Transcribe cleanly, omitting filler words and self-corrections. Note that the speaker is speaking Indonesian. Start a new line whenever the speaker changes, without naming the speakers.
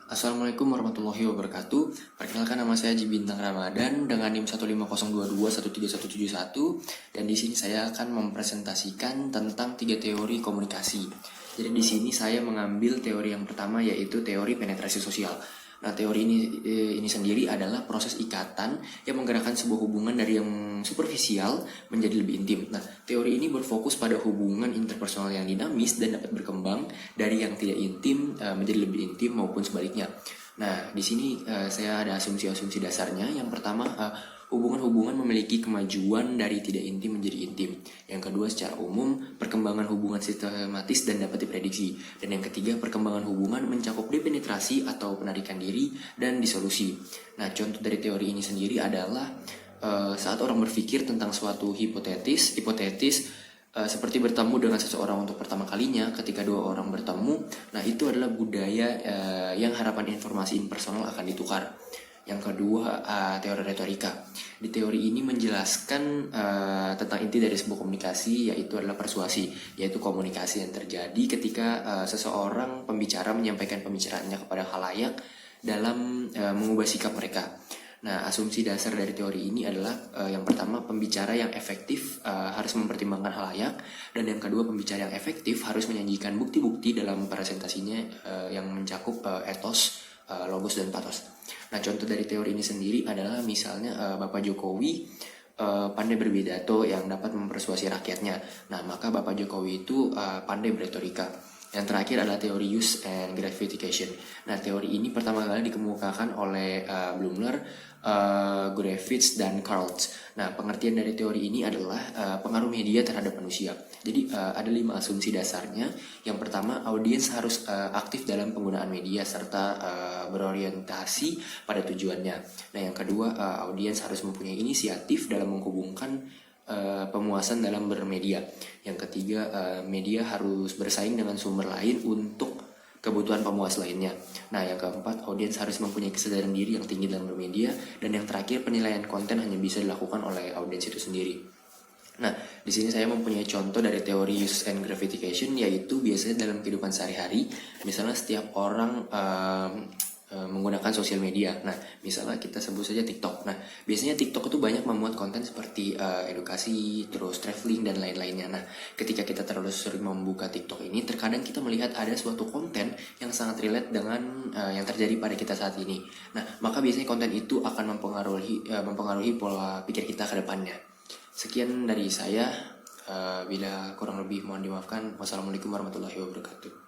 Assalamualaikum warahmatullahi wabarakatuh. Perkenalkan, nama saya Haji Bintang Ramadan dengan NIM 150221371, dan di sini saya akan mempresentasikan tentang 3 teori komunikasi. Jadi di sini saya mengambil teori yang pertama, yaitu teori penetrasi sosial. Nah, teori ini sendiri adalah proses ikatan yang menggerakkan sebuah hubungan dari yang superficial menjadi lebih intim. Nah, teori ini berfokus pada hubungan interpersonal yang dinamis dan dapat berkembang dari yang tidak intim menjadi lebih intim maupun sebaliknya. Nah, di sini saya ada asumsi-asumsi dasarnya. Yang pertama, hubungan-hubungan memiliki kemajuan dari tidak intim menjadi intim. Yang kedua, secara umum, perkembangan hubungan sistematis dan dapat diprediksi. Dan yang ketiga, perkembangan hubungan mencakup depenetrasi atau penarikan diri dan disolusi. Nah, contoh dari teori ini sendiri adalah saat orang berpikir tentang suatu hipotetis seperti bertemu dengan seseorang untuk pertama kalinya. Ketika dua orang bertemu, nah itu adalah budaya yang harapan informasi impersonal akan ditukar. Yang kedua, teori retorika. Di teori ini menjelaskan tentang inti dari sebuah komunikasi, yaitu adalah persuasi, yaitu komunikasi yang terjadi ketika seseorang pembicara menyampaikan pembicaraannya kepada khalayak dalam mengubah sikap mereka. Nah, asumsi dasar dari teori ini adalah yang pertama, pembicara yang efektif harus mempertimbangkan khalayak, dan yang kedua, pembicara yang efektif harus menyajikan bukti-bukti dalam presentasinya yang mencakup etos, logos, dan pathos. Nah, contoh dari teori ini sendiri adalah misalnya Bapak Jokowi pandai berpidato yang dapat mempersuasi rakyatnya. Nah, maka Bapak Jokowi itu pandai beretorika. Yang terakhir adalah teori use and gratification. Nah, teori ini pertama kali dikemukakan oleh Blumler, Gurevitch, dan Karls. Nah, pengertian dari teori ini adalah pengaruh media terhadap manusia. Jadi ada 5 asumsi dasarnya. Yang pertama, audiens harus aktif dalam penggunaan media serta berorientasi pada tujuannya. Nah, yang kedua, audiens harus mempunyai inisiatif dalam menghubungkan pemuasan dalam bermedia. Yang ketiga, media harus bersaing dengan sumber lain untuk kebutuhan pemuas lainnya. Nah, yang keempat, audiens harus mempunyai kesadaran diri yang tinggi dalam bermedia. Dan yang terakhir, penilaian konten hanya bisa dilakukan oleh audiens itu sendiri. Nah, di sini saya mempunyai contoh dari teori use and gratification, yaitu biasanya dalam kehidupan sehari-hari. Misalnya setiap orang menggunakan sosial media. Nah, misalnya kita sebut saja TikTok. Nah, biasanya TikTok itu banyak memuat konten seperti edukasi, terus traveling, dan lain-lainnya. Nah, ketika kita terlalu sering membuka TikTok ini, terkadang kita melihat ada suatu konten yang sangat relate dengan yang terjadi pada kita saat ini. Nah, maka biasanya konten itu akan mempengaruhi pola pikir kita ke depannya. Sekian dari saya. Bila kurang lebih mohon dimaafkan. Wassalamualaikum warahmatullahi wabarakatuh.